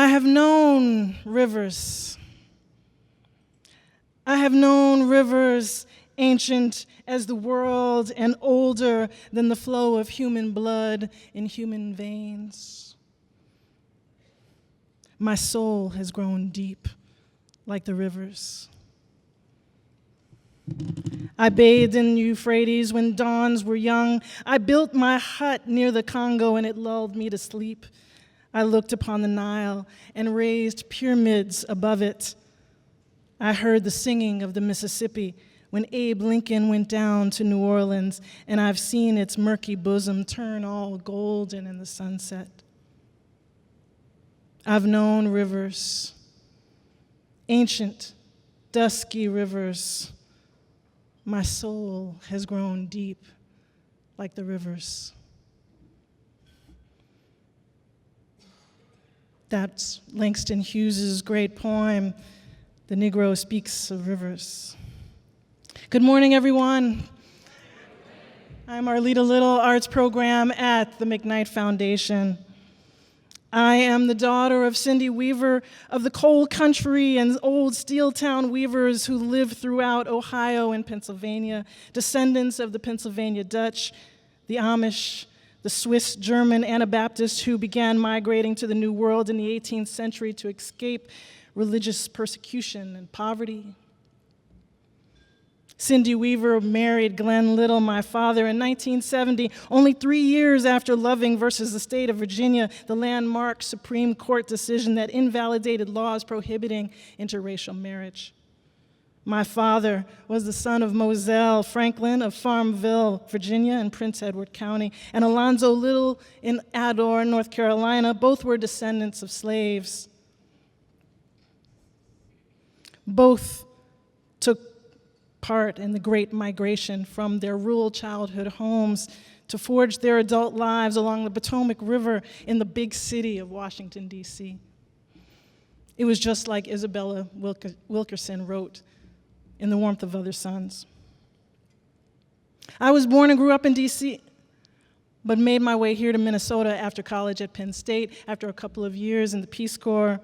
have known rivers. I have known rivers ancient as the world and older than the flow of human blood in human veins. My soul has grown deep like the rivers. I bathed in Euphrates when dawns were young. I built my hut near the Congo and it lulled me to sleep. I looked upon the Nile and raised pyramids above it. I heard the singing of the Mississippi when Abe Lincoln went down to New Orleans, and I've seen its murky bosom turn all golden in the sunset. I've known rivers, ancient, dusky rivers. My soul has grown deep like the rivers. That's Langston Hughes's great poem, The Negro Speaks of Rivers. Good morning, everyone. I'm Arlita Little, Arts Program at the McKnight Foundation. I am the daughter of Cindy Weaver of the coal country and old steel town weavers who lived throughout Ohio and Pennsylvania, descendants of the Pennsylvania Dutch, the Amish, the Swiss German Anabaptists who began migrating to the New World in the 18th century to escape religious persecution and poverty. Cindy Weaver married Glenn Little, my father, in 1970, only 3 years after Loving versus the state of Virginia, the landmark Supreme Court decision that invalidated laws prohibiting interracial marriage. My father was the son of Moselle Franklin of Farmville, Virginia, in Prince Edward County, and Alonzo Little in Adore, North Carolina. Both were descendants of slaves. Both took part in the Great Migration from their rural childhood homes to forge their adult lives along the Potomac River in the big city of Washington, D.C. It was just like Isabella Wilkerson wrote in The Warmth of Other Suns. I was born and grew up in D.C., but made my way here to Minnesota after college at Penn State, after a couple of years in the Peace Corps.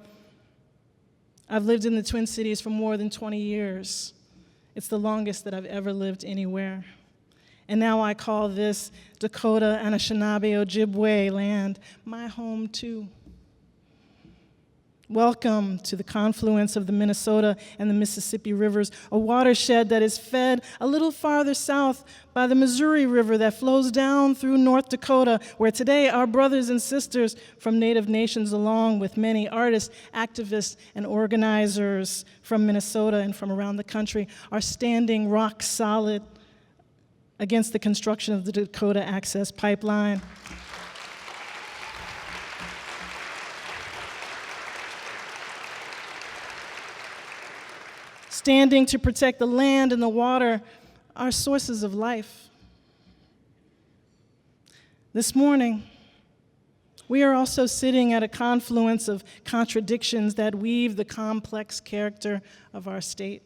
I've lived in the Twin Cities for more than 20 years. It's the longest that I've ever lived anywhere. And now I call this Dakota, Anishinaabe, Ojibwe land my home too. Welcome to the confluence of the Minnesota and the Mississippi rivers, a watershed that is fed a little farther south by the Missouri River that flows down through North Dakota, where today our brothers and sisters from Native nations, along with many artists, activists, and organizers from Minnesota and from around the country, are standing rock solid against the construction of the Dakota Access Pipeline. Standing to protect the land and the water, our sources of life. This morning, we are also sitting at a confluence of contradictions that weave the complex character of our state.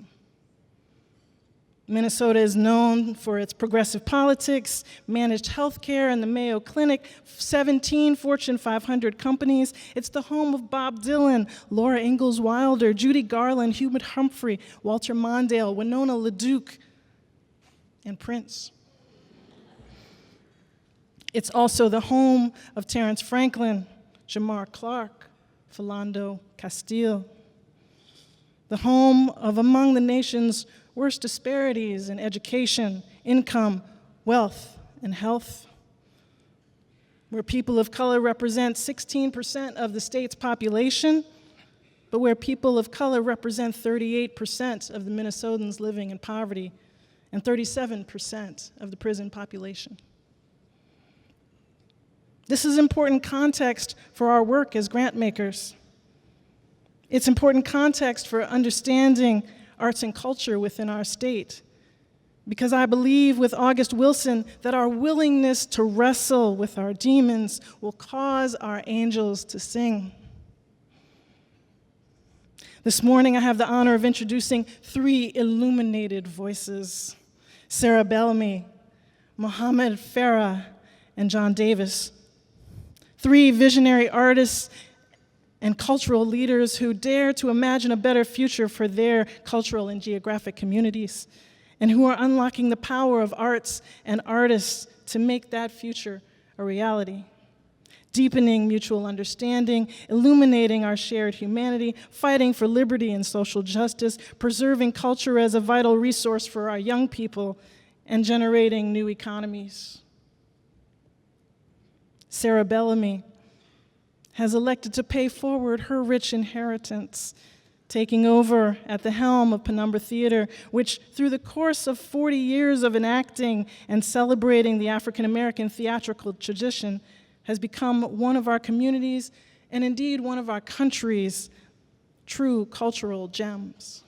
Minnesota is known for its progressive politics, managed health care, and the Mayo Clinic, 17 Fortune 500 companies. It's the home of Bob Dylan, Laura Ingalls Wilder, Judy Garland, Hubert Humphrey, Walter Mondale, Winona LaDuke, and Prince. It's also the home of Terrence Franklin, Jamar Clark, Philando Castile. The home of among the nation's worst disparities in education, income, wealth, and health, where people of color represent 16% of the state's population, but where people of color represent 38% of the Minnesotans living in poverty and 37% of the prison population. This is important context for our work as grantmakers. It's important context for understanding arts and culture within our state, because I believe with August Wilson that our willingness to wrestle with our demons will cause our angels to sing. This morning I have the honor of introducing 3 illuminated voices: Sarah Bellamy, Mohamed Farah, and John Davis. 3 visionary artists and cultural leaders who dare to imagine a better future for their cultural and geographic communities, and who are unlocking the power of arts and artists to make that future a reality. Deepening mutual understanding, illuminating our shared humanity, fighting for liberty and social justice, preserving culture as a vital resource for our young people, and generating new economies. Sarah Bellamy has elected to pay forward her rich inheritance, taking over at the helm of Penumbra Theatre, which through the course of 40 years of enacting and celebrating the African American theatrical tradition has become one of our communities, and indeed one of our country's true cultural gems.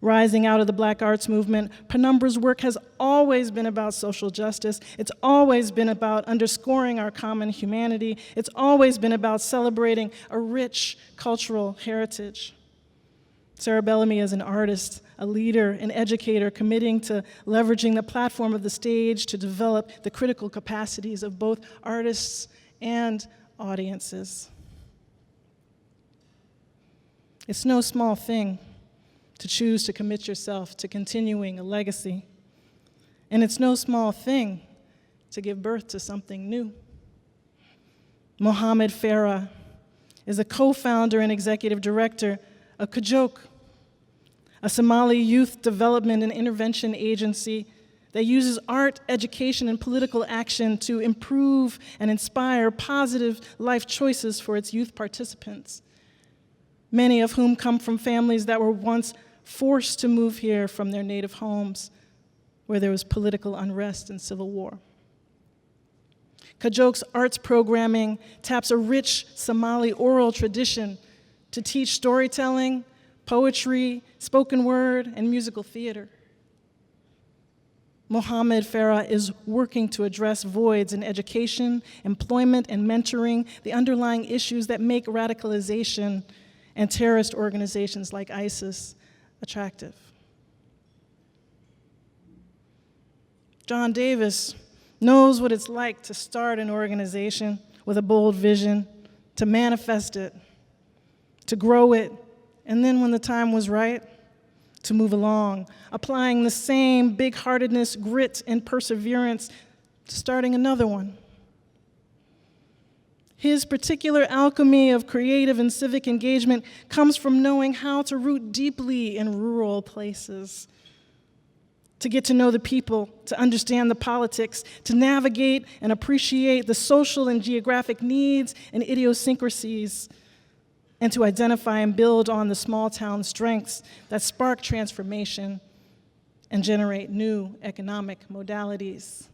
Rising out of the Black arts movement, Penumbra's work has always been about social justice. It's always been about underscoring our common humanity. It's always been about celebrating a rich cultural heritage. Sarah Bellamy is an artist, a leader, an educator, committing to leveraging the platform of the stage to develop the critical capacities of both artists and audiences. It's no small thing to choose to commit yourself to continuing a legacy. And it's no small thing to give birth to something new. Mohamed Farah is a co-founder and executive director of Joog, a Somali youth development and intervention agency that uses art, education, and political action to improve and inspire positive life choices for its youth participants, many of whom come from families that were once forced to move here from their native homes where there was political unrest and civil war. Joog's arts programming taps a rich Somali oral tradition to teach storytelling, poetry, spoken word, and musical theater. Mohamed Farah is working to address voids in education, employment, and mentoring, the underlying issues that make radicalization and terrorist organizations like ISIS attractive. John Davis knows what it's like to start an organization with a bold vision, to manifest it, to grow it, and then when the time was right, to move along, applying the same big-heartedness, grit, and perseverance to starting another one. His particular alchemy of creative and civic engagement comes from knowing how to root deeply in rural places, to get to know the people, to understand the politics, to navigate and appreciate the social and geographic needs and idiosyncrasies, and to identify and build on the small town strengths that spark transformation and generate new economic modalities.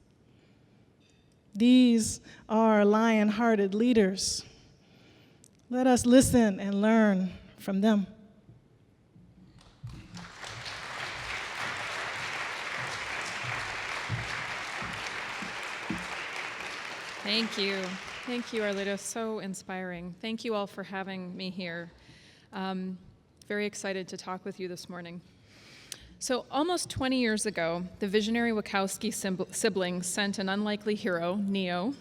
These are lion-hearted leaders. Let us listen and learn from them. Thank you. Thank you, Arlita. So inspiring. Thank you all for having me here. Very excited to talk with you this morning. So almost 20 years ago, the visionary Wachowski siblings sent an unlikely hero, Neo,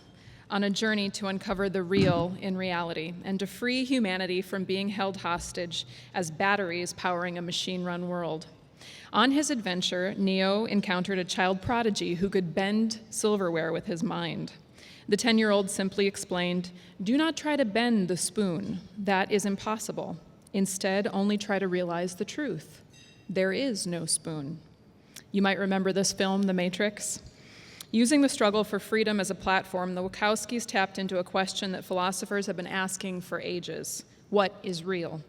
on a journey to uncover the real in reality and to free humanity from being held hostage as batteries powering a machine-run world. On his adventure, Neo encountered a child prodigy who could bend silverware with his mind. The 10-year-old simply explained, "Do not try to bend the spoon. That is impossible. Instead, only try to realize the truth. There is no spoon." You might remember this film, The Matrix. Using the struggle for freedom as a platform, the Wachowskis tapped into a question that philosophers have been asking for ages. What is real?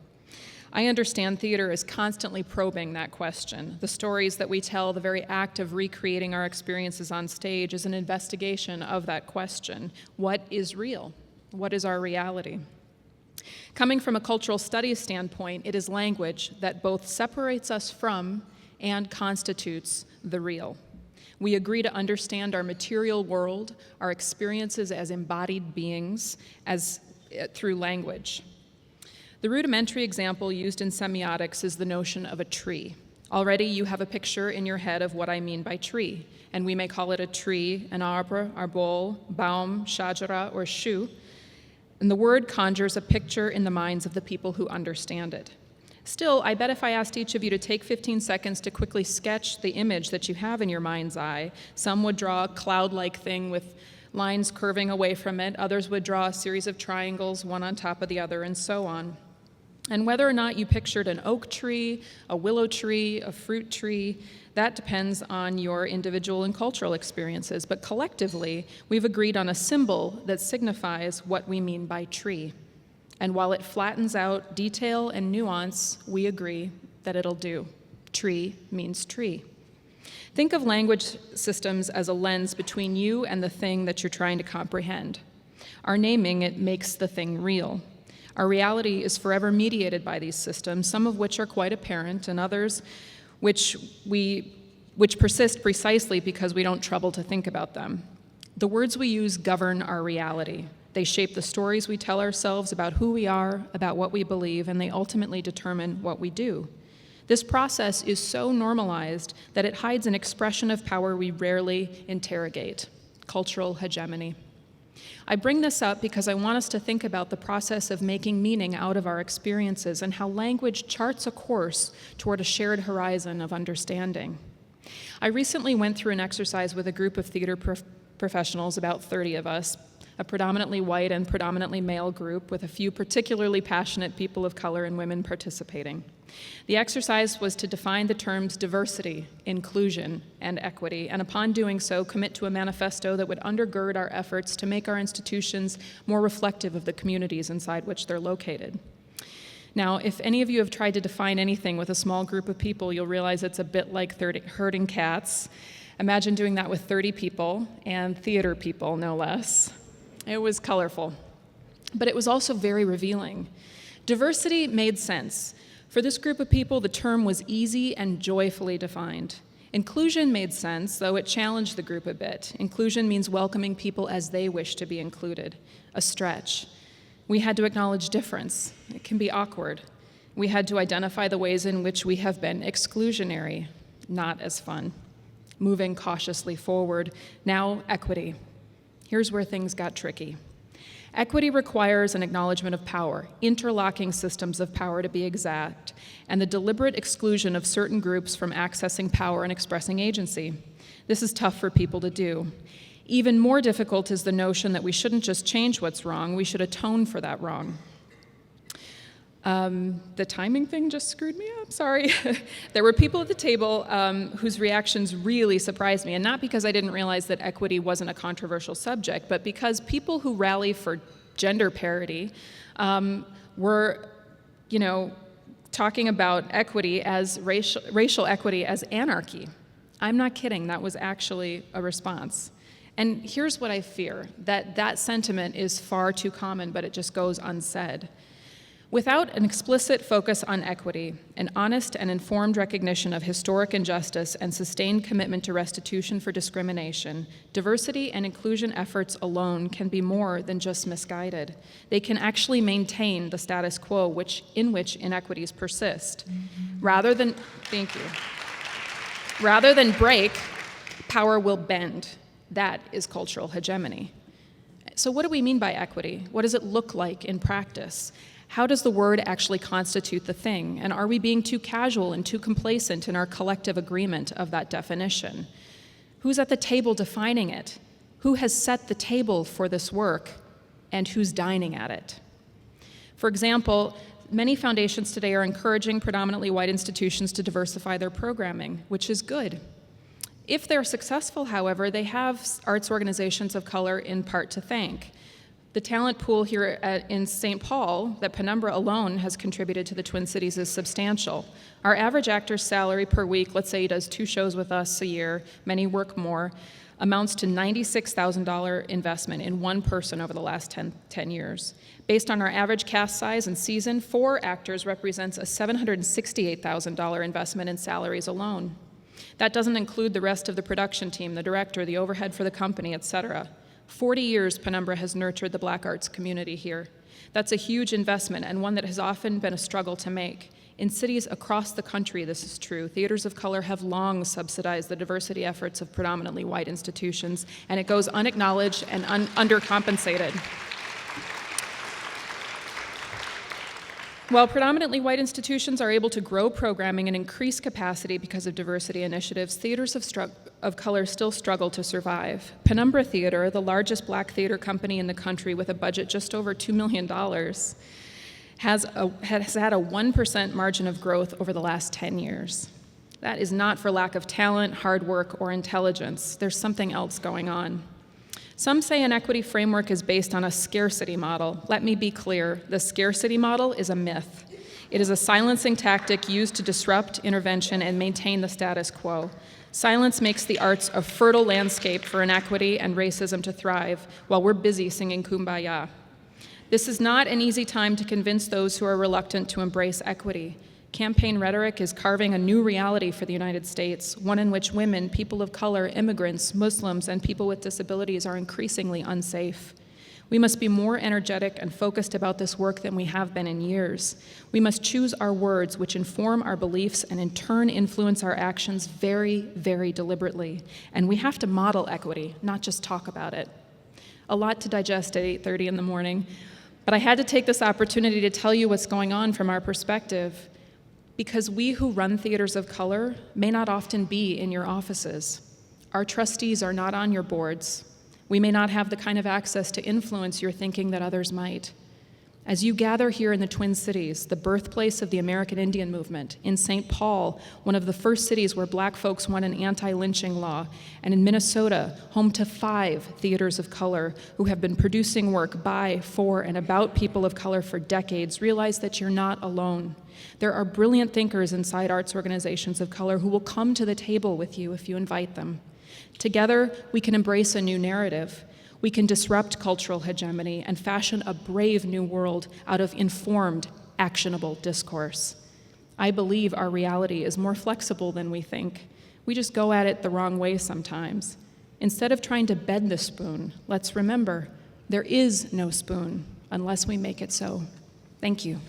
I understand theater is constantly probing that question. The stories that we tell, the very act of recreating our experiences on stage, is an investigation of that question. What is real? What is our reality? Coming from a cultural studies standpoint, it is language that both separates us from and constitutes the real. We agree to understand our material world, our experiences as embodied beings, through language. The rudimentary example used in semiotics is the notion of a tree. Already you have a picture in your head of what I mean by tree, and we may call it a tree, an arbre, arbol, baum, shajara, or shu. And the word conjures a picture in the minds of the people who understand it. Still, I bet if I asked each of you to take 15 seconds to quickly sketch the image that you have in your mind's eye, some would draw a cloud-like thing with lines curving away from it, others would draw a series of triangles, one on top of the other, and so on. And whether or not you pictured an oak tree, a willow tree, a fruit tree, that depends on your individual and cultural experiences. But collectively, we've agreed on a symbol that signifies what we mean by tree. And while it flattens out detail and nuance, we agree that it'll do. Tree means tree. Think of language systems as a lens between you and the thing that you're trying to comprehend. Our naming, it makes the thing real. Our reality is forever mediated by these systems, some of which are quite apparent, and others which persist precisely because we don't trouble to think about them. The words we use govern our reality. They shape the stories we tell ourselves about who we are, about what we believe, and they ultimately determine what we do. This process is so normalized that it hides an expression of power we rarely interrogate: cultural hegemony. I bring this up because I want us to think about the process of making meaning out of our experiences and how language charts a course toward a shared horizon of understanding. I recently went through an exercise with a group of theater professionals, about 30 of us, a predominantly white and predominantly male group with a few particularly passionate people of color and women participating. The exercise was to define the terms diversity, inclusion, and equity, and upon doing so, commit to a manifesto that would undergird our efforts to make our institutions more reflective of the communities inside which they're located. Now, if any of you have tried to define anything with a small group of people, you'll realize it's a bit like herding cats. Imagine doing that with 30 people, and theater people, no less. It was colorful, but it was also very revealing. Diversity made sense. For this group of people, the term was easy and joyfully defined. Inclusion made sense, though it challenged the group a bit. Inclusion means welcoming people as they wish to be included, a stretch. We had to acknowledge difference. It can be awkward. We had to identify the ways in which we have been exclusionary, not as fun. Moving cautiously forward, now equity. Here's where things got tricky. Equity requires an acknowledgement of power, interlocking systems of power to be exact, and the deliberate exclusion of certain groups from accessing power and expressing agency. This is tough for people to do. Even more difficult is the notion that we shouldn't just change what's wrong, we should atone for that wrong. The timing thing just screwed me up, sorry. There were people at the table whose reactions really surprised me, and not because I didn't realize that equity wasn't a controversial subject, but because people who rally for gender parity were, talking about equity as racial equity as anarchy. I'm not kidding, that was actually a response. And here's what I fear, that sentiment is far too common, but it just goes unsaid. Without an explicit focus on equity, an honest and informed recognition of historic injustice, and sustained commitment to restitution for discrimination, diversity and inclusion efforts alone can be more than just misguided. They can actually maintain the status quo in which inequities persist. Rather than break, power will bend. That is cultural hegemony. So what do we mean by equity? What does it look like in practice? How does the word actually constitute the thing? And are we being too casual and too complacent in our collective agreement of that definition? Who's at the table defining it? Who has set the table for this work? And who's dining at it? For example, many foundations today are encouraging predominantly white institutions to diversify their programming, which is good. If they're successful, however, they have arts organizations of color in part to thank. The talent pool here in St. Paul that Penumbra alone has contributed to the Twin Cities is substantial. Our average actor's salary per week, let's say he does 2 shows with us a year, many work more, amounts to $96,000 investment in one person over the last 10 years. Based on our average cast size and season, 4 actors represents a $768,000 investment in salaries alone. That doesn't include the rest of the production team, the director, the overhead for the company, etc. 40 years Penumbra has nurtured the Black arts community here. That's a huge investment and one that has often been a struggle to make. In cities across the country, this is true. Theaters of color have long subsidized the diversity efforts of predominantly white institutions, and it goes unacknowledged and undercompensated. While predominantly white institutions are able to grow programming and increase capacity because of diversity initiatives, theaters of color still struggle to survive. Penumbra Theatre, the largest black theater company in the country with a budget just over $2 million, has had a 1% margin of growth over the last 10 years. That is not for lack of talent, hard work, or intelligence. There's something else going on. Some say an equity framework is based on a scarcity model. Let me be clear, the scarcity model is a myth. It is a silencing tactic used to disrupt intervention and maintain the status quo. Silence makes the arts a fertile landscape for inequity and racism to thrive, while we're busy singing Kumbaya. This is not an easy time to convince those who are reluctant to embrace equity. Campaign rhetoric is carving a new reality for the United States, one in which women, people of color, immigrants, Muslims, and people with disabilities are increasingly unsafe. We must be more energetic and focused about this work than we have been in years. We must choose our words, which inform our beliefs and in turn influence our actions very, very deliberately. And we have to model equity, not just talk about it. A lot to digest at 8:30 in the morning, but I had to take this opportunity to tell you what's going on from our perspective, because we who run theaters of color may not often be in your offices. Our trustees are not on your boards. We may not have the kind of access to influence your thinking that others might. As you gather here in the Twin Cities, the birthplace of the American Indian movement, in St. Paul, one of the first cities where black folks won an anti-lynching law, and in Minnesota, home to 5 theaters of color who have been producing work by, for, and about people of color for decades, realize that you're not alone. There are brilliant thinkers inside arts organizations of color who will come to the table with you if you invite them. Together, we can embrace a new narrative. We can disrupt cultural hegemony and fashion a brave new world out of informed, actionable discourse. I believe our reality is more flexible than we think. We just go at it the wrong way sometimes. Instead of trying to bend the spoon, let's remember, there is no spoon unless we make it so. Thank you.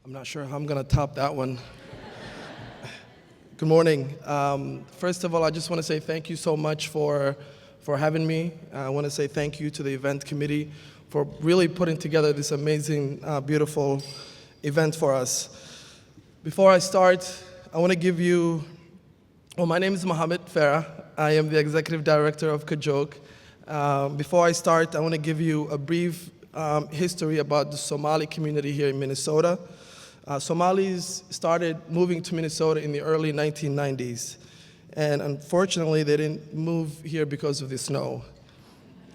I'm not sure how I'm going to top that one. Good morning. First of all, I just want to say thank you so much for having me. I want to say thank you to the event committee for really putting together this amazing, beautiful event for us. Before I start, I want to give you, my name is Mohamed Farah. I am the executive director of Joog. Before I start, I want to give you a brief history about the Somali community here in Minnesota. Somalis started moving to Minnesota in the early 1990s, and unfortunately they didn't move here because of the snow.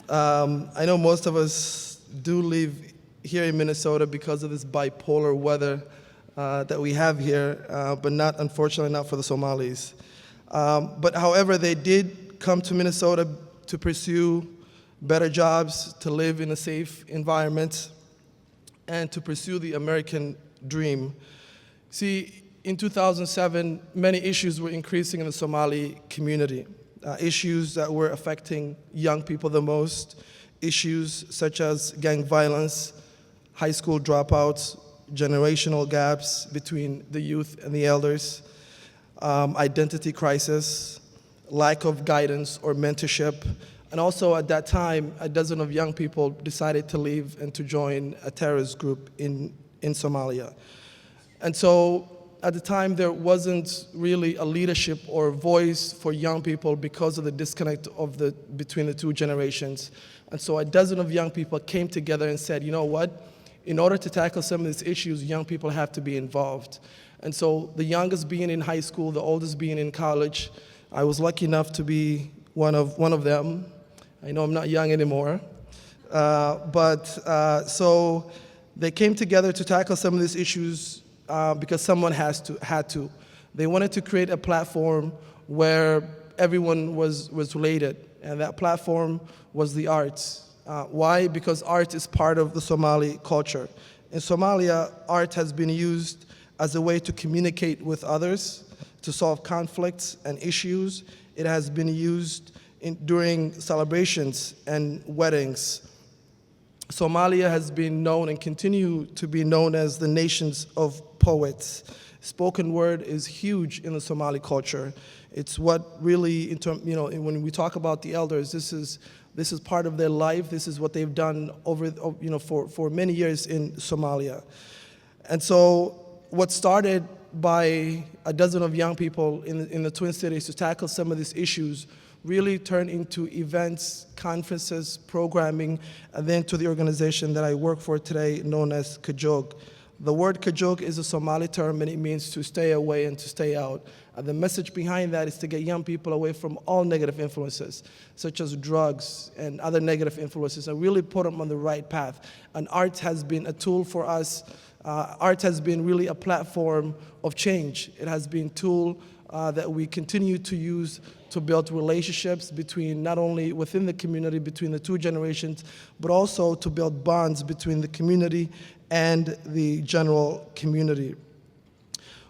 I know most of us do live here in Minnesota because of this bipolar weather that we have here, but unfortunately not for the Somalis. But however, they did come to Minnesota to pursue better jobs, to live in a safe environment, and to pursue the American dream. See, in 2007, many issues were increasing in the Somali community, issues that were affecting young people the most, issues such as gang violence, high school dropouts, generational gaps between the youth and the elders, identity crisis, lack of guidance or mentorship. And also at that time, a dozen of young people decided to leave and to join a terrorist group in Somalia. And so at the time, there wasn't really a leadership or voice for young people because of the disconnect between the two generations. And so a dozen of young people came together and said, you know what? In order to tackle some of these issues, young people have to be involved. And so the youngest being in high school, the oldest being in college, I was lucky enough to be one of them. I know I'm not young anymore. So they came together to tackle some of these issues because someone had to. They wanted to create a platform where everyone was related, and that platform was the arts. Why? Because art is part of the Somali culture. In Somalia, art has been used as a way to communicate with others, to solve conflicts and issues. It has been used during celebrations and weddings. Somalia has been known and continue to be known as the nations of poets. Spoken word is huge in the Somali culture. It's what really, when we talk about the elders, this is part of their life. This is what they've done for many years in Somalia. And so what started by a dozen of young people in the Twin Cities to tackle some of these issues really turned into events, conferences, programming, and then to the organization that I work for today known as Joog. The word Joog is a Somali term, and it means to stay away and to stay out. And the message behind that is to get young people away from all negative influences, such as drugs and other negative influences, and really put them on the right path. And art has been a tool for us. Art has been really a platform of change. It has been a tool that we continue to use to build relationships between not only within the community, between the two generations, but also to build bonds between the community and the general community.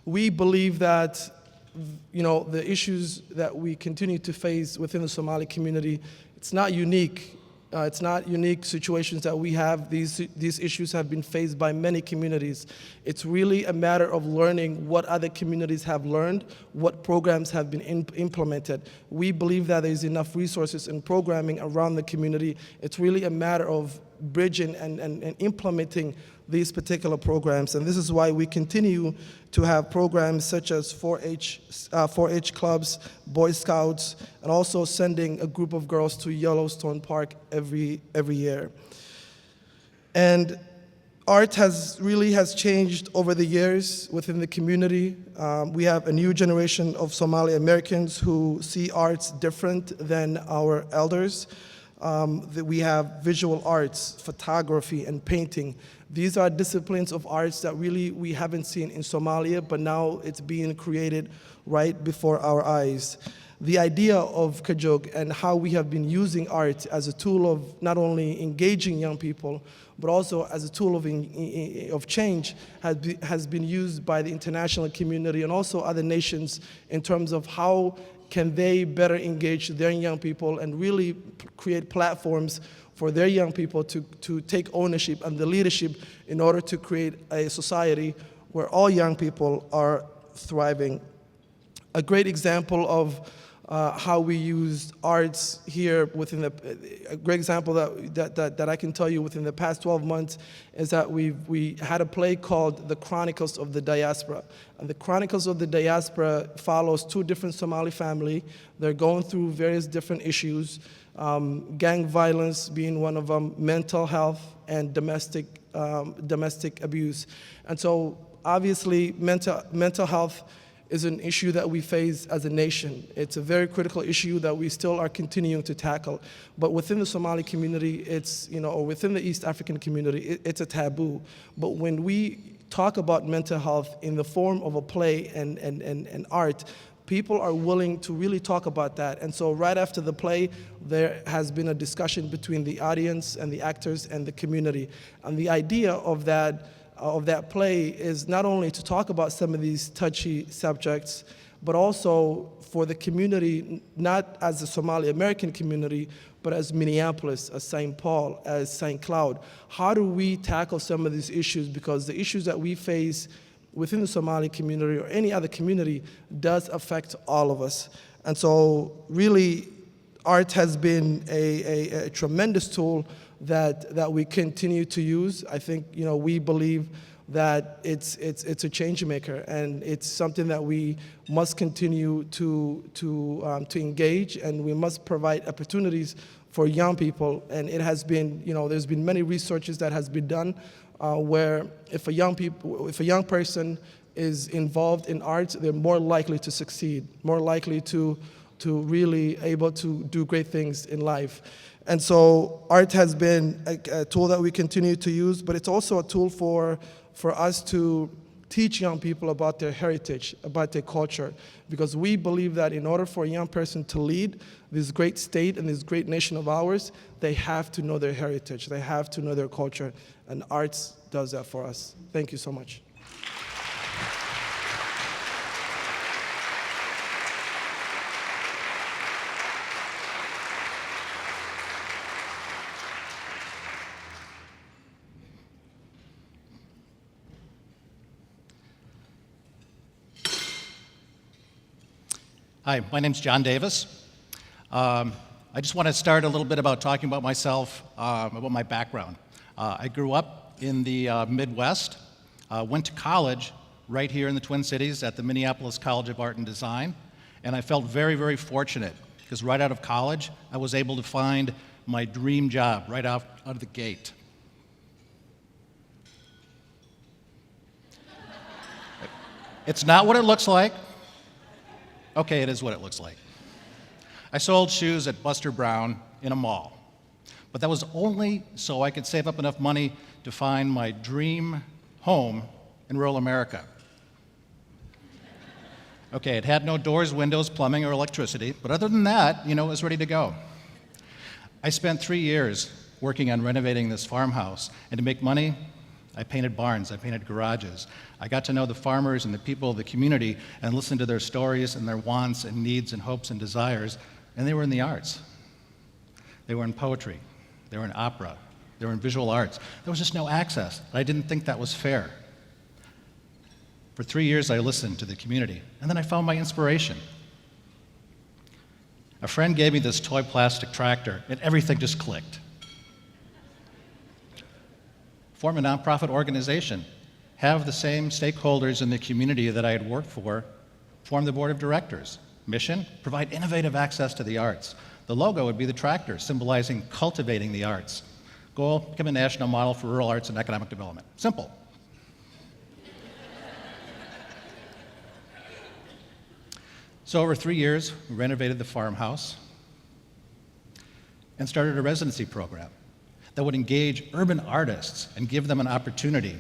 We believe that the issues that we continue to face within the Somali community, it's not unique. It's not unique situations that we have. These issues have been faced by many communities. It's really a matter of learning what other communities have learned, what programs have been implemented. We believe that there's enough resources and programming around the community. It's really a matter of bridging and implementing these particular programs. And this is why we continue to have programs such as 4-H clubs, Boy Scouts, and also sending a group of girls to Yellowstone Park every year. And art has changed over the years within the community. We have a new generation of Somali Americans who see arts different than our elders. We have visual arts, photography, and painting. These are disciplines of arts that really we haven't seen in Somalia, but now it's being created right before our eyes. The idea of Joog and how we have been using art as a tool of not only engaging young people, but also as a tool of change has been used by the international community and also other nations in terms of how can they better engage their young people and really create platforms for their young people to take ownership and the leadership in order to create a society where all young people are thriving. A great example of how we use arts here a great example that I can tell you within the past 12 months is that we had a play called The Chronicles of the Diaspora. And The Chronicles of the Diaspora follows two different Somali families. They're going through various different issues, gang violence being one of them, mental health, and domestic abuse. And so obviously mental health is an issue that we face as a nation. It's a very critical issue that we still are continuing to tackle. But within the Somali community, or within the East African community, it's a taboo. But when we talk about mental health in the form of a play and art, people are willing to really talk about that. And so right after the play, there has been a discussion between the audience and the actors and the community. And the idea of that play is not only to talk about some of these touchy subjects, but also for the community, not as the Somali American community, but as Minneapolis, as St. Paul, as St. Cloud. How do we tackle some of these issues? Because the issues that we face within the Somali community or any other community does affect all of us. And so really, art has been a tremendous tool that we continue to use. I think we believe that it's a change maker, and it's something that we must continue to engage, and we must provide opportunities for young people. And it has been, there's been many researches that has been done where if a young person is involved in art, they're more likely to succeed, more likely to really able to do great things in life. And so art has been a tool that we continue to use, but it's also a tool for us to teach young people about their heritage, about their culture, because we believe that in order for a young person to lead this great state and this great nation of ours, they have to know their heritage, they have to know their culture, and arts does that for us. Thank you so much. Hi, my name's John Davis. I just want to start a little bit about talking about myself, about my background. I grew up in the Midwest, went to college right here in the Twin Cities at the Minneapolis College of Art and Design, and I felt very, very fortunate because right out of college, I was able to find my dream job right out of the gate. It's not what it looks like. Okay, it is what it looks like. I sold shoes at Buster Brown in a mall, but that was only so I could save up enough money to find my dream home in rural America. Okay, it had no doors, windows, plumbing, or electricity, but other than that, it was ready to go. I spent 3 years working on renovating this farmhouse, and to make money, I painted barns, I painted garages. I got to know the farmers and the people of the community and listened to their stories and their wants and needs and hopes and desires, and they were in the arts. They were in poetry, they were in opera, they were in visual arts. There was just no access. I didn't think that was fair. For 3 years, I listened to the community, and then I found my inspiration. A friend gave me this toy plastic tractor, and everything just clicked. Form a nonprofit organization, have the same stakeholders in the community that I had worked for, form the board of directors. Mission, provide innovative access to the arts. The logo would be the tractor, symbolizing cultivating the arts. Goal, become a national model for rural arts and economic development. Simple. So over 3 years, we renovated the farmhouse and started a residency program that would engage urban artists and give them an opportunity,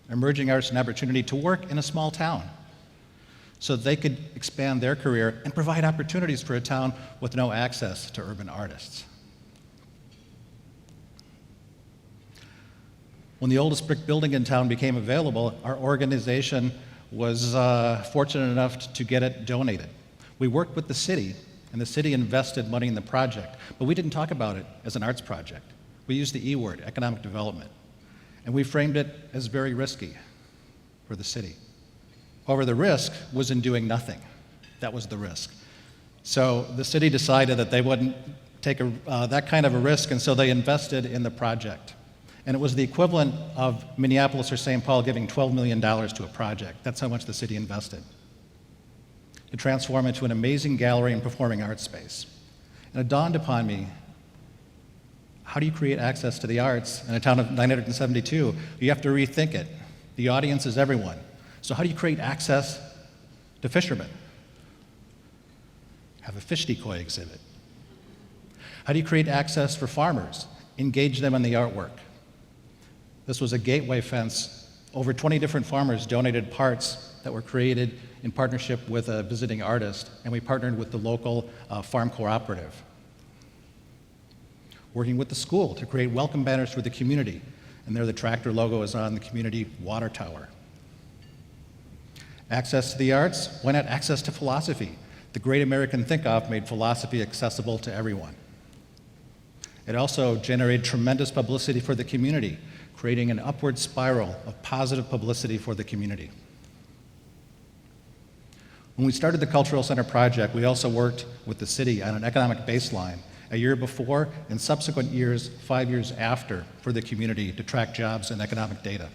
emerging artists an opportunity to work in a small town so they could expand their career and provide opportunities for a town with no access to urban artists. When the oldest brick building in town became available, our organization was fortunate enough to get it donated. We worked with the city, and the city invested money in the project, but we didn't talk about it as an arts project. We used the E word, economic development, and we framed it as very risky for the city. However, the risk was in doing nothing. That was the risk. So the city decided that they wouldn't take that kind of a risk, and so they invested in the project. And it was the equivalent of Minneapolis or St. Paul giving $12 million to a project. That's how much the city invested to transform into an amazing gallery and performing arts space. And it dawned upon me, how do you create access to the arts in a town of 972? You have to rethink it. The audience is everyone. So how do you create access to fishermen? Have a fish decoy exhibit. How do you create access for farmers? Engage them in the artwork. This was a gateway fence. Over 20 different farmers donated parts that were created in partnership with a visiting artist, and we partnered with the local farm cooperative. Working with the school to create welcome banners for the community, and there the tractor logo is on the community water tower. Access to the arts, why not access to philosophy? The great American think-off made philosophy accessible to everyone. It also generated tremendous publicity for the community, creating an upward spiral of positive publicity for the community. When we started the Cultural Center project, we also worked with the city on an economic baseline a year before and subsequent years, 5 years after, for the community to track jobs and economic data.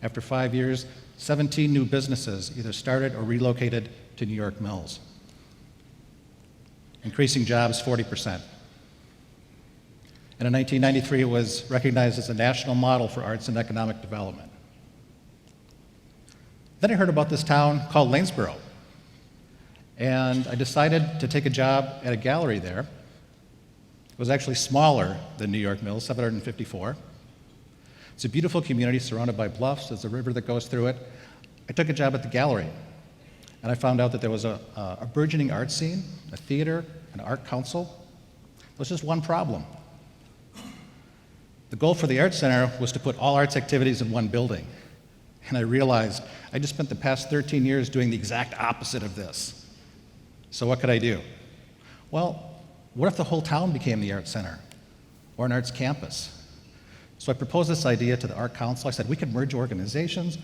After 5 years, 17 new businesses either started or relocated to New York Mills, increasing jobs 40%. And in 1993, it was recognized as a national model for arts and economic development. Then I heard about this town called Lanesboro, and I decided to take a job at a gallery there. It was actually smaller than New York Mills, 754. It's a beautiful community surrounded by bluffs. There's a river that goes through it. I took a job at the gallery, and I found out that there was a burgeoning art scene, a theater, an art council. There was just one problem. The goal for the Art Center was to put all arts activities in one building. And I realized I just spent the past 13 years doing the exact opposite of this. So what could I do? Well, what if the whole town became the Art Center or an arts campus? So I proposed this idea to the Art Council. I said, we could merge organizations,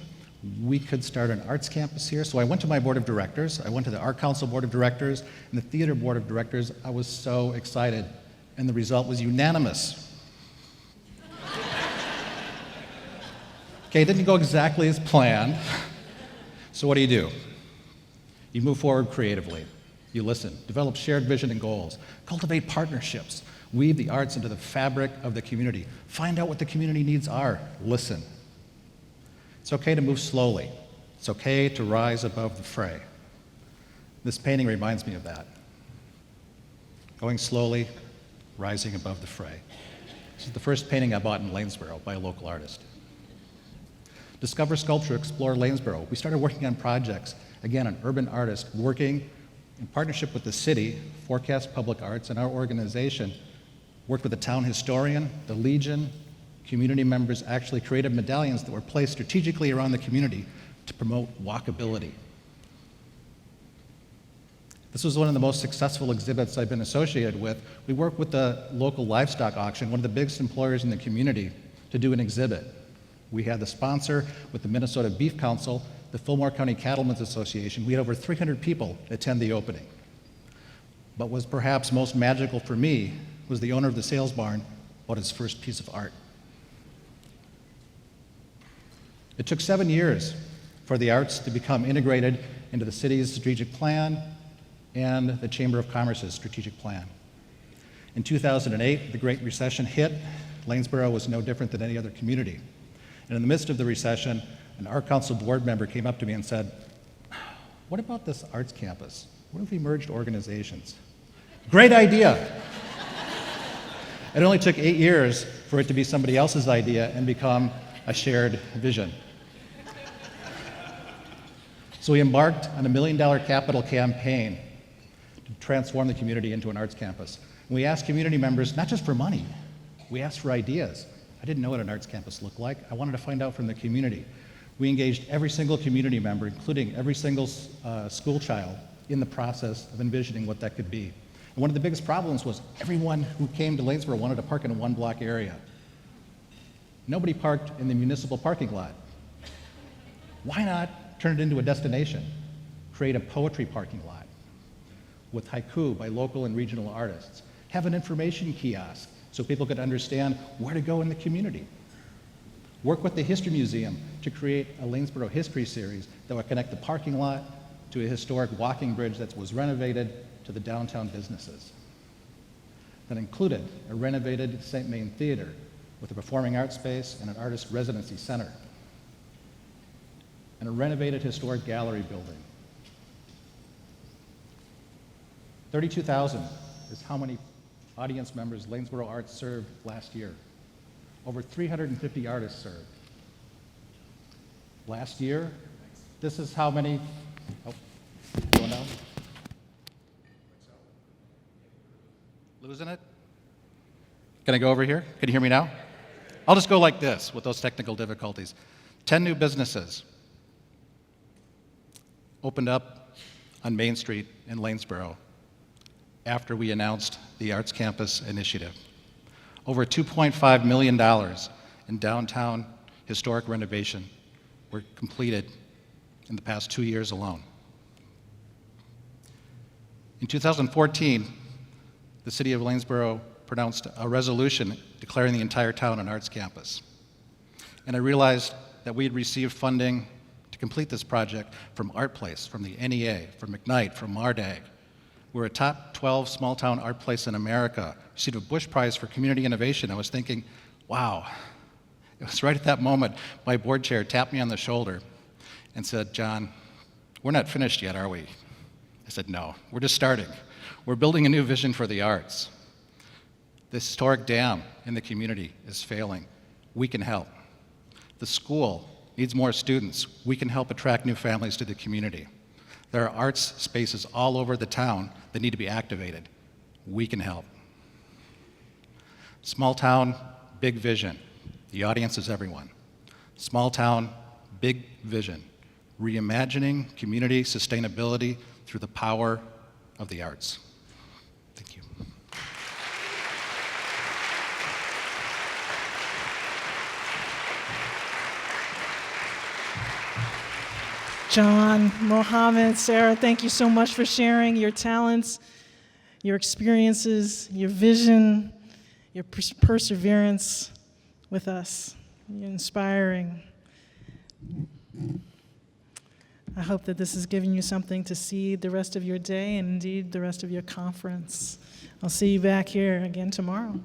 we could start an arts campus here. So I went to my board of directors, I went to the Art Council board of directors, and the theater board of directors. I was so excited, and the result was unanimous. Okay, it didn't go exactly as planned. So what do? You move forward creatively. You listen, develop shared vision and goals, cultivate partnerships, weave the arts into the fabric of the community, find out what the community needs are, listen. It's okay to move slowly. It's okay to rise above the fray. This painting reminds me of that. Going slowly, rising above the fray. This is the first painting I bought in Lanesboro by a local artist. Discover Sculpture, Explore Lanesboro. We started working on projects. Again, an urban artist working in partnership with the city, Forecast Public Arts, and our organization, worked with the town historian, the Legion. Community members actually created medallions that were placed strategically around the community to promote walkability. This was one of the most successful exhibits I've been associated with. We worked with the local livestock auction, one of the biggest employers in the community, to do an exhibit. We had the sponsor with the Minnesota Beef Council, the Fillmore County Cattlemen's Association. We had over 300 people attend the opening. But what was perhaps most magical for me was the owner of the sales barn bought his first piece of art. It took 7 years for the arts to become integrated into the city's strategic plan and the Chamber of Commerce's strategic plan. In 2008, the Great Recession hit. Lanesboro was no different than any other community. And in the midst of the recession, an Art Council board member came up to me and said, "What about this arts campus? What if we merged organizations?" Great idea. It only took 8 years for it to be somebody else's idea and become a shared vision. So we embarked on a $1 million capital campaign to transform the community into an arts campus. And we asked community members, not just for money, we asked for ideas. I didn't know what an arts campus looked like. I wanted to find out from the community. We engaged every single community member, including every single school child, in the process of envisioning what that could be. And one of the biggest problems was everyone who came to Lanesboro wanted to park in a one-block area. Nobody parked in the municipal parking lot. Why not turn it into a destination? Create a poetry parking lot with haiku by local and regional artists. Have an information kiosk so people could understand where to go in the community. Work with the History Museum to create a Lanesboro history series that would connect the parking lot to a historic walking bridge that was renovated to the downtown businesses. That included a renovated St. Main Theater with a performing arts space and an artist residency center, and a renovated historic gallery building. 32,000 is how many audience members Lanesboro Arts served last year. Over 350 artists served. Last year, this is how many, going down? Losing it? Can I go over here? Can you hear me now? I'll just go like this with those technical difficulties. 10 new businesses opened up on Main Street in Lanesboro after we announced the Arts Campus Initiative. Over $2.5 million in downtown historic renovation were completed in the past 2 years alone. In 2014, the city of Lanesboro pronounced a resolution declaring the entire town an arts campus. And I realized that we had received funding to complete this project from Art Place, from the NEA, from McKnight, from MARDAG. We're a top 12 small town art place in America. Received a Bush Prize for Community Innovation. I was thinking, wow. It was right at that moment my board chair tapped me on the shoulder and said, "John, we're not finished yet, are we?" I said, "No, we're just starting. We're building a new vision for the arts. The historic dam in the community is failing. We can help. The school needs more students. We can help attract new families to the community. There are arts spaces all over the town that need to be activated. We can help." Small town, big vision. The audience is everyone. Small town, big vision. Reimagining community sustainability through the power of the arts. Thank you. John, Mohamed, Sarah, thank you so much for sharing your talents, your experiences, your vision, your perseverance with us. You're inspiring. I hope that this has given you something to see the rest of your day and indeed the rest of your conference. I'll see you back here again tomorrow.